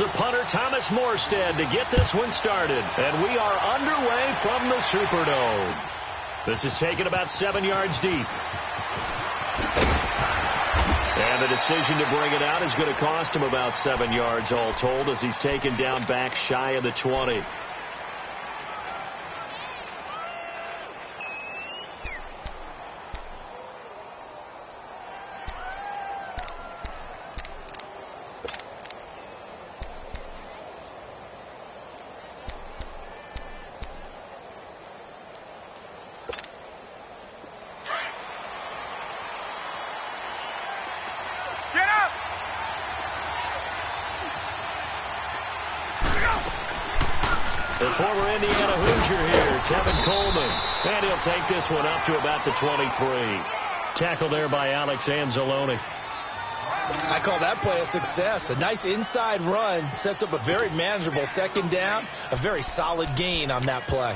the punter, Thomas Morstead, to get this one started. And we are underway from the Superdome. This is taken about 7 yards deep. And the decision to bring it out is going to cost him about 7 yards all told, as he's taken down back shy of the 20. The former Indiana Hoosier here, Tevin Coleman. And he'll take this one up to about the 23. Tackle there by Alex Anzalone. I call that play a success. A nice inside run sets up a very manageable second down. A very solid gain on that play.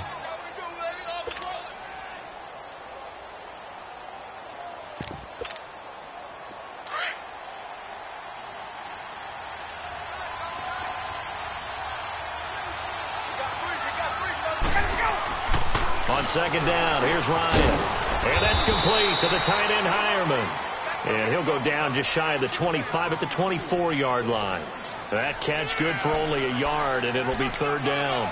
On second down, here's Ryan. And that's complete to the tight end, Hireman. And he'll go down just shy of the 25 at the 24-yard line. That catch good for only a yard, and it'll be third down.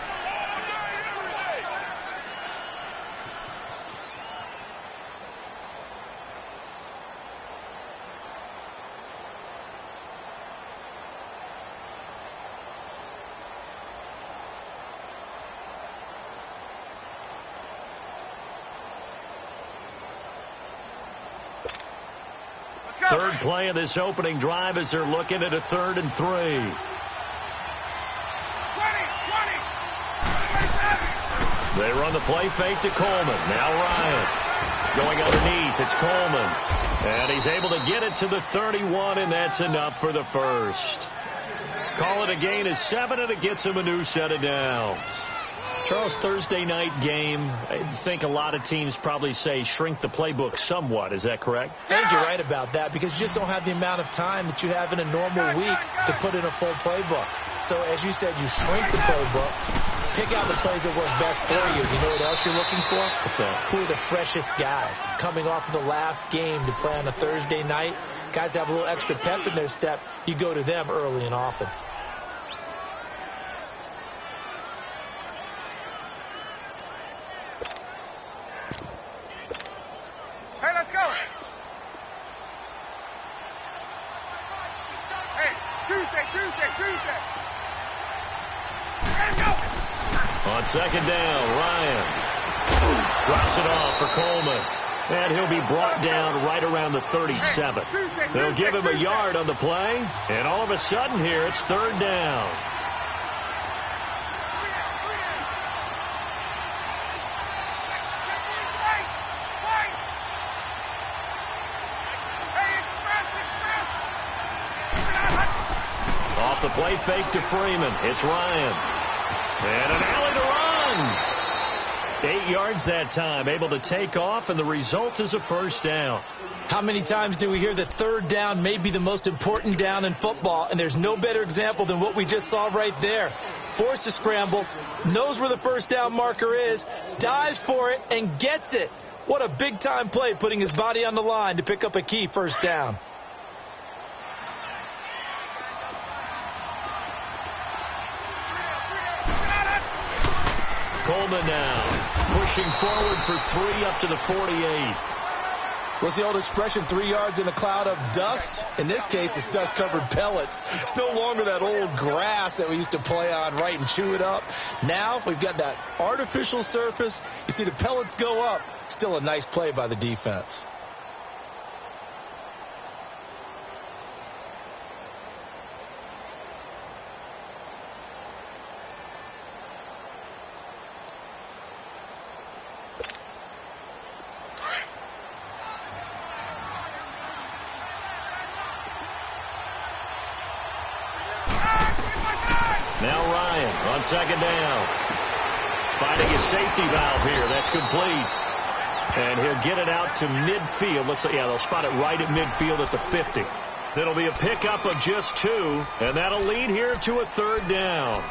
Third play of this opening drive as they're looking at a 3rd and 3. They run the play fake to Coleman. Now Ryan going underneath. It's Coleman. And he's able to get it to the 31, and that's enough for the first. Call it a gain of 7, and it gets him a new set of downs. Charles, Thursday night game, I think a lot of teams probably say shrink the playbook somewhat. Is that correct? I think you're right about that, because you just don't have the amount of time that you have in a normal week to put in a full playbook. So, as you said, you shrink the playbook, pick out the plays that work best for you. You know what else you're looking for? What's that? Who are the freshest guys coming off of the last game to play on a Thursday night? Guys have a little extra pep in their step. You go to them early and often. On second down, Ryan drops it off for Coleman. And he'll be brought down right around the 37. They'll give him a yard on the play. And all of a sudden here, it's third down. Off the play fake to Freeman. It's Ryan. And an alley to run. 8 yards that time, able to take off, and the result is a first down. How many times do we hear that third down may be the most important down in football, and there's no better example than what we just saw right there. Forced to scramble, knows where the first down marker is, dives for it, and gets it. What a big-time play, putting his body on the line to pick up a key first down. Coleman now pushing forward for 3 up to the 48. What's the old expression, 3 yards in a cloud of dust? In this case, it's dust-covered pellets. It's no longer that old grass that we used to play on, right, and chew it up. Now we've got that artificial surface. You see the pellets go up. Still a nice play by the defense. Now Ryan on second down. Finding his safety valve here. That's complete. And he'll get it out to midfield. Looks like, yeah, they'll spot it right at midfield at the 50. It'll be a pickup of just 2, and that'll lead here to a 3rd down.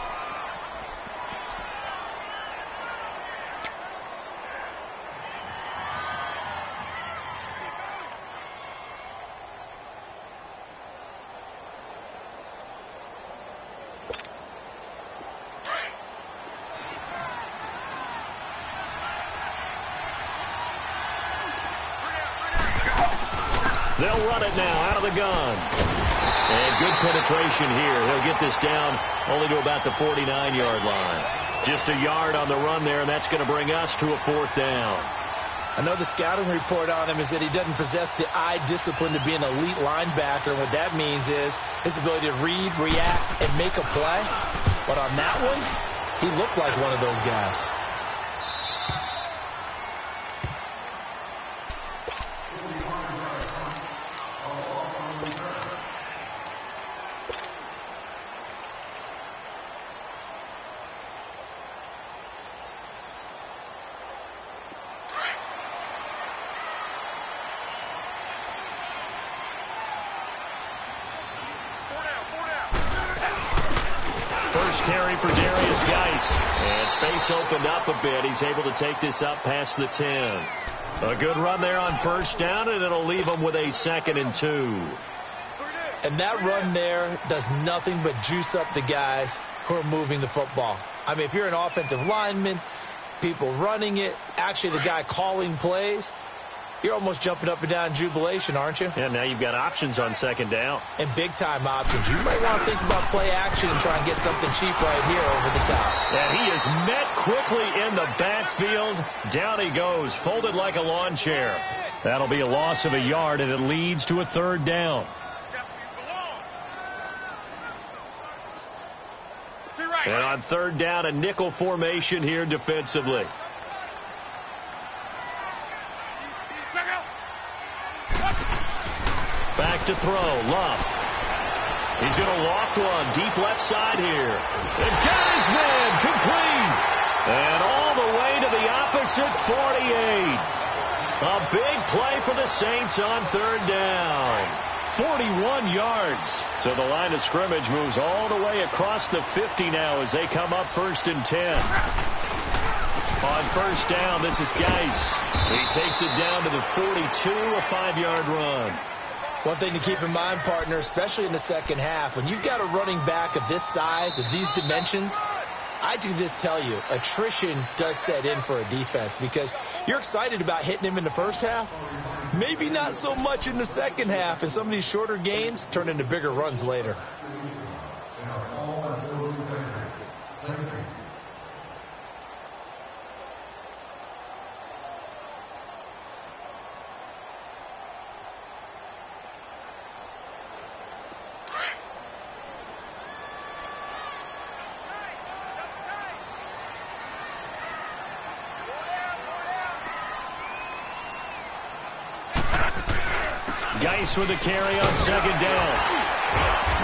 They'll run it now out of the gun. And good penetration here. He'll get this down only to about the 49-yard line. Just a yard on the run there, and that's going to bring us to a 4th down. I know the scouting report on him is that he doesn't possess the eye discipline to be an elite linebacker. And what that means is his ability to read, react, and make a play. But on that one, he looked like one of those guys. Carry for Darius Geis. And space opened up a bit. He's able to take this up past the 10. A good run there on 1st down, and it'll leave him with a 2nd and 2. And that run there does nothing but juice up the guys who are moving the football. I mean, if you're an offensive lineman, people running it, actually the guy calling plays, you're almost jumping up and down in jubilation, aren't you? Yeah, now you've got options on 2nd down. And big-time options. You might want to think about play action and try and get something cheap right here over the top. And he is met quickly in the backfield. Down he goes, folded like a lawn chair. That'll be a loss of a yard, and it leads to a 3rd down. And on 3rd down, a nickel formation here defensively. Back to throw, Love. He's going to loft one deep left side here. And got his man complete. And all the way to the opposite 48. A big play for the Saints on 3rd down. 41 yards. So the line of scrimmage moves all the way across the 50 now as they come up 1st and 10. On 1st down, this is Geis. He takes it down to the 42, a 5-yard run. One thing to keep in mind, partner, especially in the second half, when you've got a running back of this size, of these dimensions, I can just tell you, attrition does set in for a defense because you're excited about hitting him in the first half, maybe not so much in the second half, and some of these shorter gains turn into bigger runs later. Geis with the carry on 2nd down.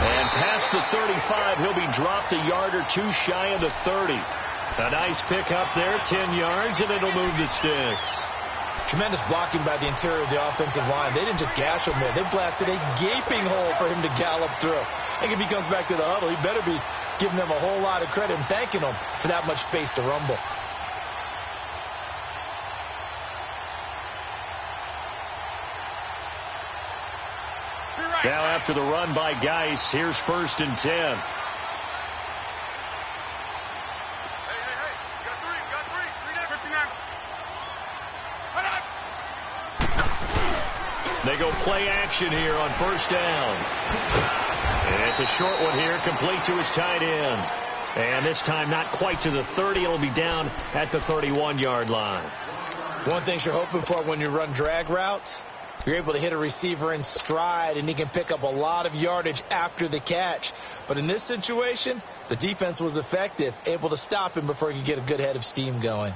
And past the 35, he'll be dropped a yard or 2 shy of the 30. A nice pickup there, 10 yards, and it'll move the sticks. Tremendous blocking by the interior of the offensive line. They didn't just gash him there. They blasted a gaping hole for him to gallop through. I think if he comes back to the huddle, he better be giving them a whole lot of credit and thanking them for that much space to rumble. Now after the run by Geis, here's 1st and 10. They go play action here on 1st down. And it's a short one here, complete to his tight end. And this time not quite to the 30. It'll be down at the 31-yard line. One thing you're hoping for when you run drag routes, you're able to hit a receiver in stride, and he can pick up a lot of yardage after the catch. But in this situation, the defense was effective, able to stop him before he could get a good head of steam going.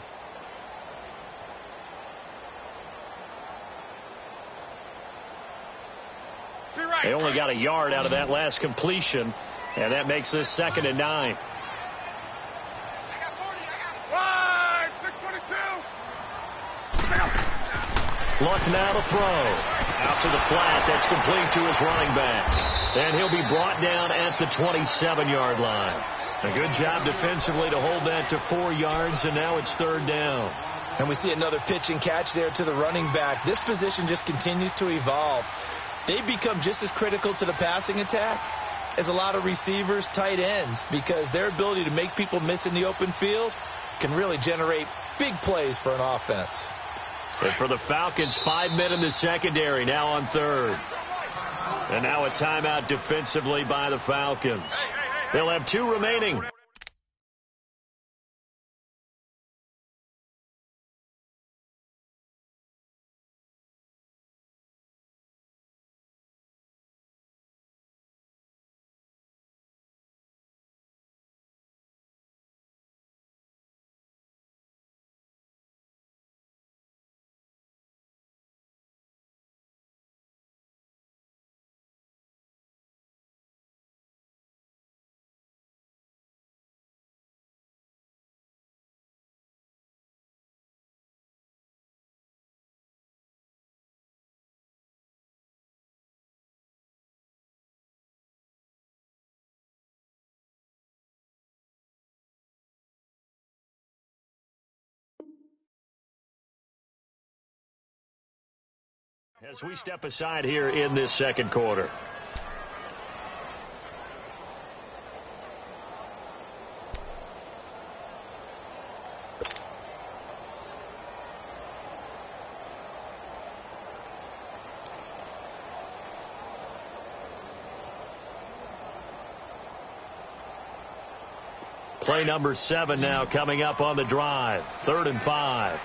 They only got a yard out of that last completion, and that makes this 2nd and 9. Luck now to throw. Out to the flat. That's complete to his running back. And he'll be brought down at the 27-yard line. A good job defensively to hold that to 4 yards, and now it's 3rd down. And we see another pitch and catch there to the running back. This position just continues to evolve. They become just as critical to the passing attack as a lot of receivers, tight ends, because their ability to make people miss in the open field can really generate big plays for an offense. And for the Falcons, 5 men in the secondary, now on 3rd. And now a timeout defensively by the Falcons. They'll have 2 remaining. As we step aside here in this second quarter. Play number 7 now coming up on the drive. 3rd and 5.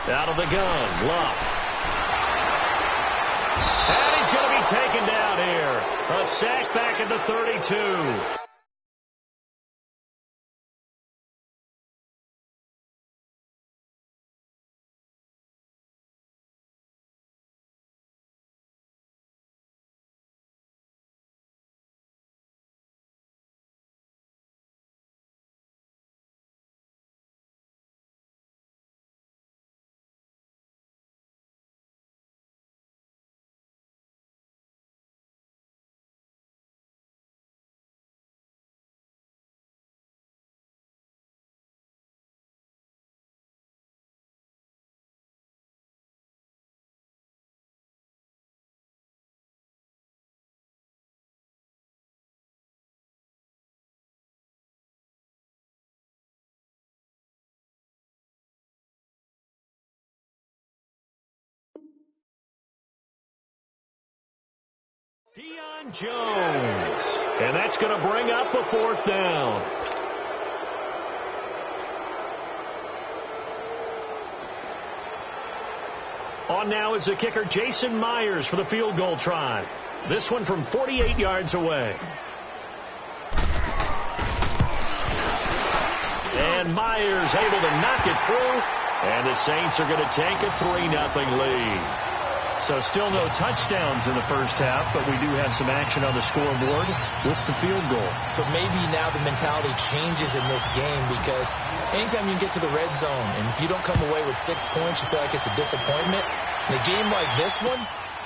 Out of the gun, Luck. And he's going to be taken down here. A sack back at the 32. Deion Jones. And that's going to bring up a 4th down. On now is the kicker, Jason Myers, for the field goal try. This one from 48 yards away. And Myers able to knock it through. And the Saints are going to take a 3-0 lead. So still no touchdowns in the first half, but we do have some action on the scoreboard with the field goal. So maybe now the mentality changes in this game, because anytime you get to the red zone and if you don't come away with 6 points, you feel like it's a disappointment. In a game like this one,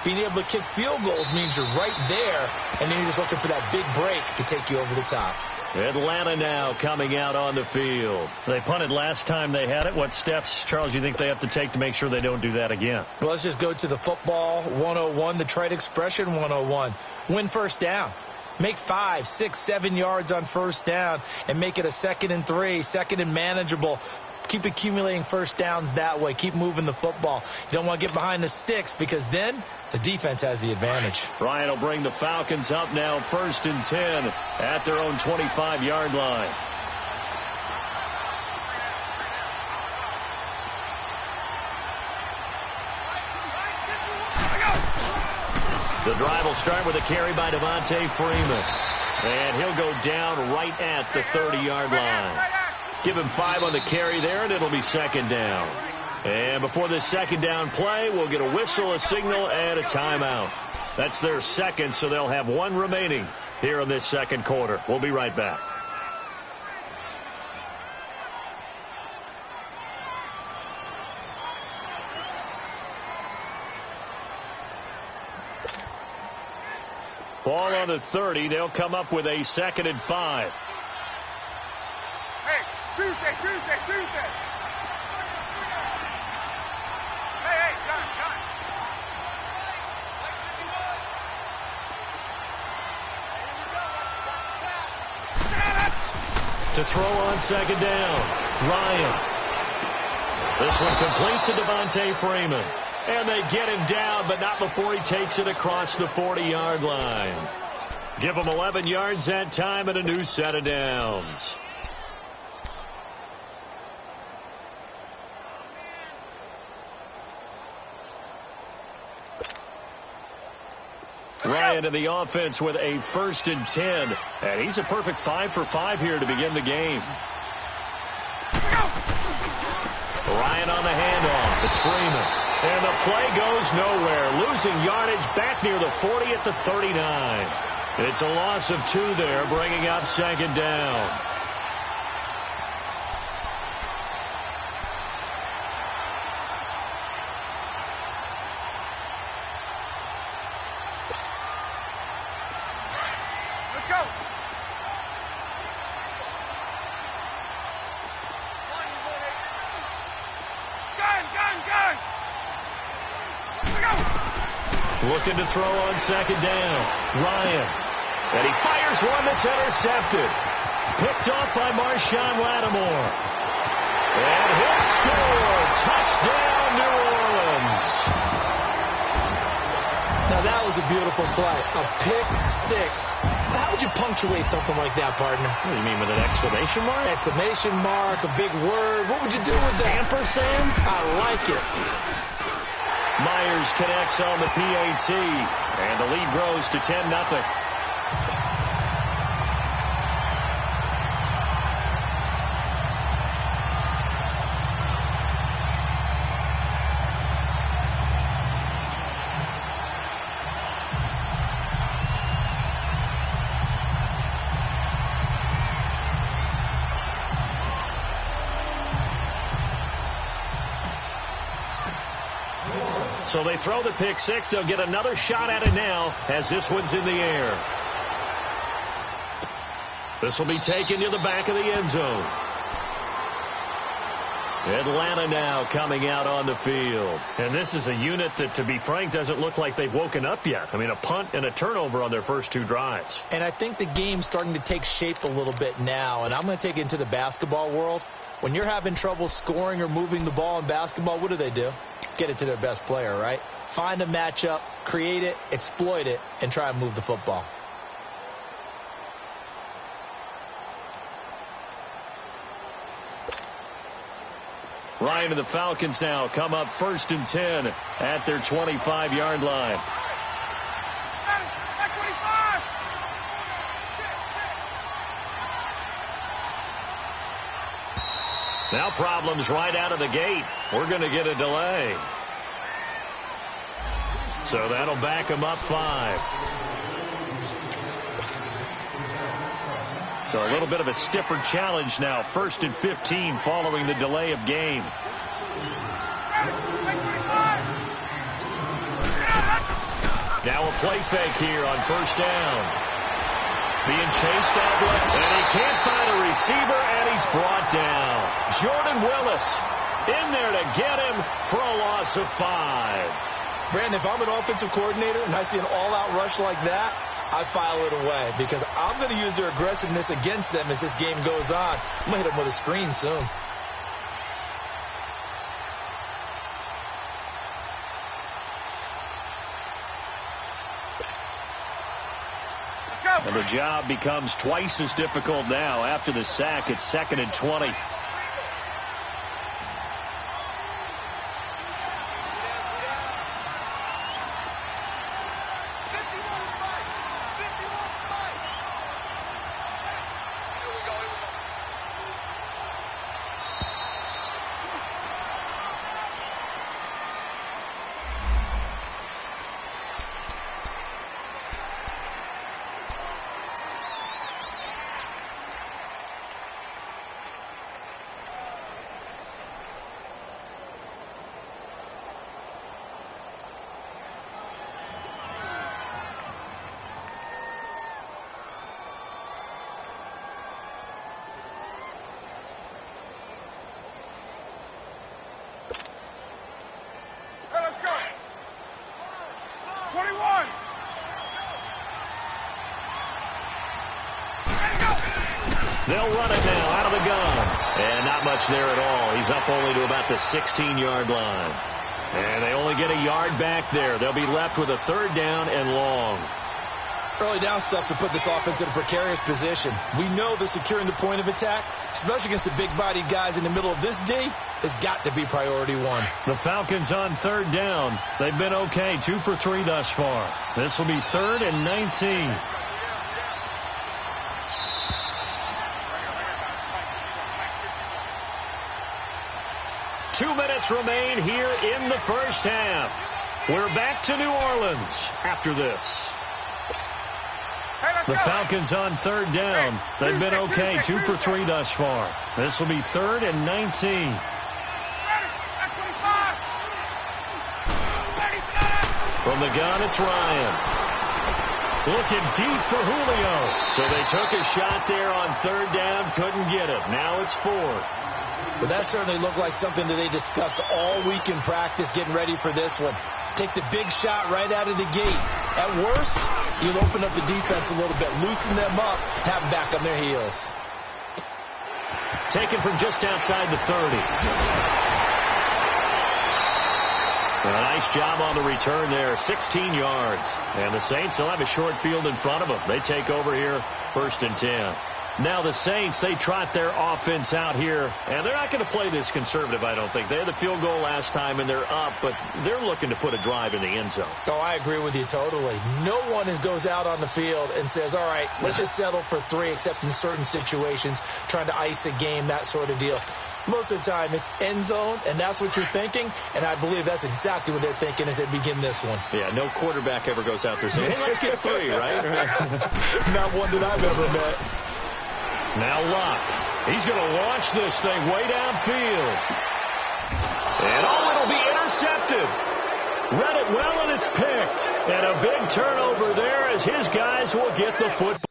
being able to kick field goals means you're right there, and then you're just looking for that big break to take you over the top. Atlanta now coming out on the field. They punted last time they had it. What steps, Charles, you think they have to take to make sure they don't do that again? Well, let's just go to the football 101, the trite expression 101. Win first down. Make 5, 6, 7 yards on first down and make it a 2nd and 3, 2nd and manageable. Keep accumulating first downs that way. Keep moving the football. You don't want to get behind the sticks, because then the defense has the advantage. Ryan will bring the Falcons up now 1st and 10 at their own 25-yard line. The drive will start with a carry by Devontae Freeman. And he'll go down right at the 30-yard line. Give him 5 on the carry there, and it'll be 2nd down. And before this 2nd down play, we'll get a whistle, a signal, and a timeout. That's their second, so they'll have one remaining here in this second quarter. We'll be right back. Ball on the 30. They'll come up with a 2nd and 5. Hey, Tuesday. Hey, gun. To throw on 2nd down, Ryan. This one complete to Devontae Freeman. And they get him down, but not before he takes it across the 40-yard line. Give him 11 yards that time and a new set of downs. Ryan in the offense with a 1st and 10. And he's a perfect 5 for 5 here to begin the game. Ryan on the handoff. It's Freeman. And the play goes nowhere. Losing yardage back near the 40 at the 39. It's a loss of 2 there, bringing up 2nd down. Let's go. Gun. Looking to throw on 2nd down. Ryan. And he fires one that's intercepted. Picked off by Marshawn Lattimore. And he'll score. Touchdown, New Orleans. Now, that was a beautiful play. A pick 6. How would you punctuate something like that, partner? What do you mean, with an exclamation mark? Exclamation mark, a big word. What would you do with that? Ampersand? I like it. Myers connects on the PAT, and the lead grows to 10-0. So they throw the pick 6. They'll get another shot at it now as this one's in the air. This will be taken to the back of the end zone. Atlanta now coming out on the field. And this is a unit that, to be frank, doesn't look like they've woken up yet. I mean, a punt and a turnover on their first 2 drives. And I think the game's starting to take shape a little bit now. And I'm going to take it into the basketball world. When you're having trouble scoring or moving the ball in basketball, what do? Get it to their best player, right? Find a matchup, create it, exploit it, and try and move the football. Ryan and the Falcons now come up 1st and 10 at their 25-yard line. Now problems right out of the gate. We're going to get a delay. So that'll back them up 5. So a little bit of a stiffer challenge now. 1st and 15 following the delay of game. Now a play fake here on 1st down. Being chased out left, and he can't find a receiver, and he's brought down. Jordan Willis in there to get him for a loss of 5. Brandon, if I'm an offensive coordinator and I see an all-out rush like that, I file it away because I'm going to use their aggressiveness against them as this game goes on. I'm going to hit them with a screen soon. And the job becomes twice as difficult now after the sack. It's 2nd and 20. They'll run it now out of the gun. And not much there at all. He's up only to about the 16-yard line. And they only get a yard back there. They'll be left with a 3rd down and long. Early down stuff to put this offense in a precarious position. We know that securing the point of attack, especially against the big-bodied guys in the middle of this D, has got to be priority one. The Falcons on 3rd down. They've been okay, 2 for 3 thus far. This will be 3rd and 19. Two minutes remain here in the first half. We're back to New Orleans after this. The Falcons on 3rd down. They've been okay, 2 for 3 thus far. This will be 3rd and 19. From the gun, it's Ryan. Looking deep for Julio. So they took a shot there on 3rd down, couldn't get it. Now it's 4th. But that certainly looked like something that they discussed all week in practice getting ready for this one. Take the big shot right out of the gate. At worst, you'll open up the defense a little bit, loosen them up, have them back on their heels. Taken from just outside the 30. A nice job on the return there, 16 yards. And the Saints will have a short field in front of them. They take over here, 1st and 10. Now the Saints, they trot their offense out here, and they're not going to play this conservative, I don't think. They had the field goal last time, and they're up, but they're looking to put a drive in the end zone. Oh, I agree with you totally. No one goes out on the field and says, all right, let's just settle for 3, except in certain situations, trying to ice a game, that sort of deal. Most of the time, it's end zone, and that's what you're thinking, and I believe that's exactly what they're thinking as they begin this one. Yeah, no quarterback ever goes out there saying, hey, let's get 3, right? Not one that I've ever met. Now Locke. He's going to launch this thing way downfield. And it'll be intercepted. Read it well, and it's picked. And a big turnover there as his guys will get the football.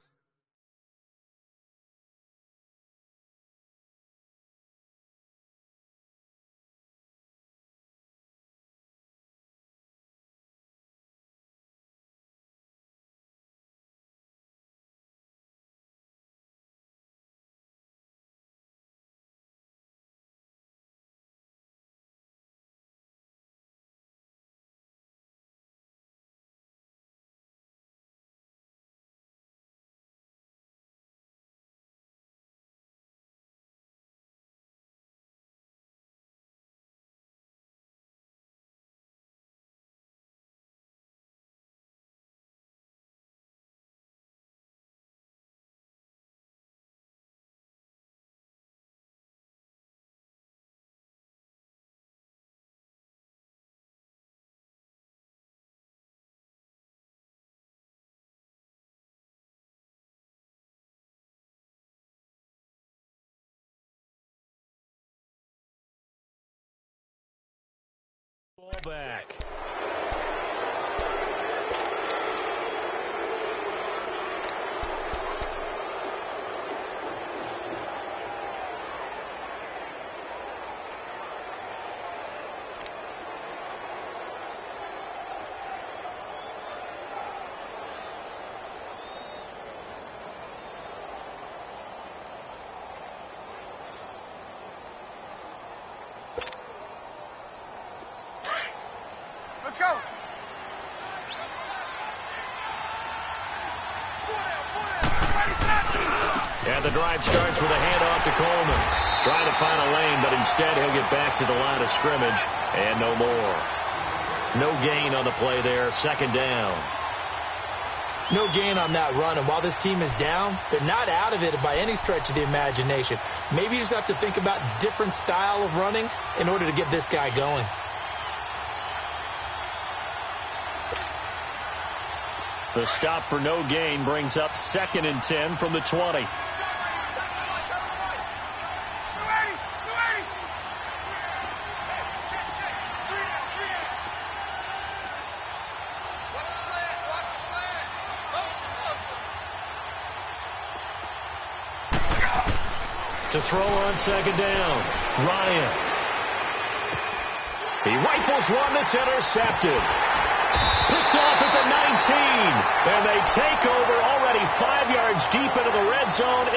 Ball back. Let's go. And the drive starts with a handoff to Coleman. Trying to find a lane, but instead he'll get back to the line of scrimmage and no more. No gain on the play there, 2nd down. No gain on that run, and while this team is down, they're not out of it by any stretch of the imagination. Maybe you just have to think about different style of running in order to get this guy going. The stop for no gain brings up 2nd and 10 from the 20. To throw on 2nd down, Ryan. He rifles one that's intercepted. Picked off at the 19, and they take over already 5 yards deep into the red zone.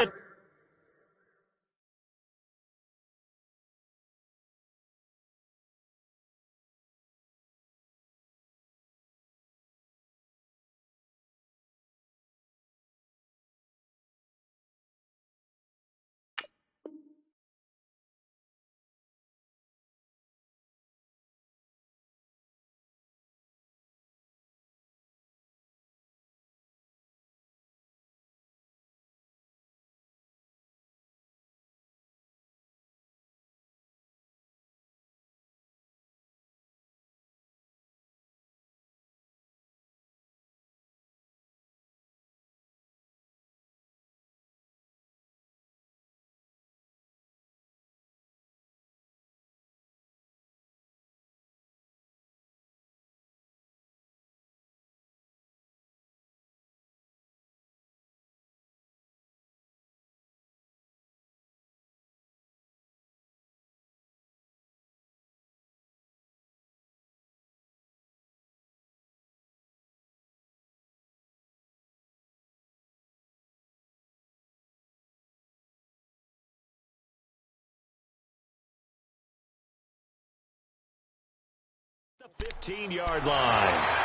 15-yard line.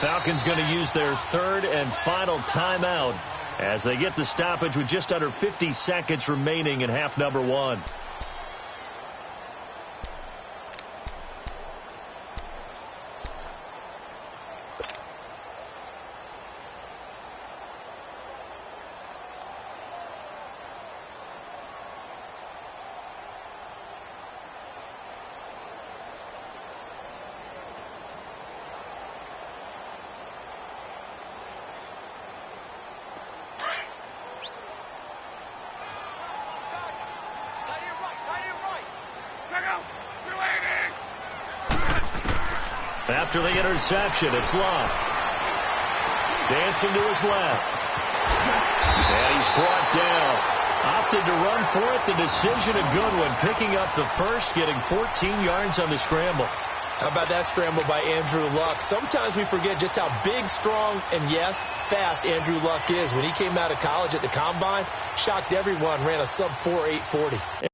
Falcons going to use their third and final timeout as they get the stoppage with just under 50 seconds remaining in half number one. After the interception, it's Love. Dancing to his left. And he's brought down. Opted to run for it. The decision a good one. Picking up the first, getting 14 yards on the scramble. How about that scramble by Andrew Luck? Sometimes we forget just how big, strong, and, yes, fast Andrew Luck is. When he came out of college at the Combine, shocked everyone, ran a sub-4 840.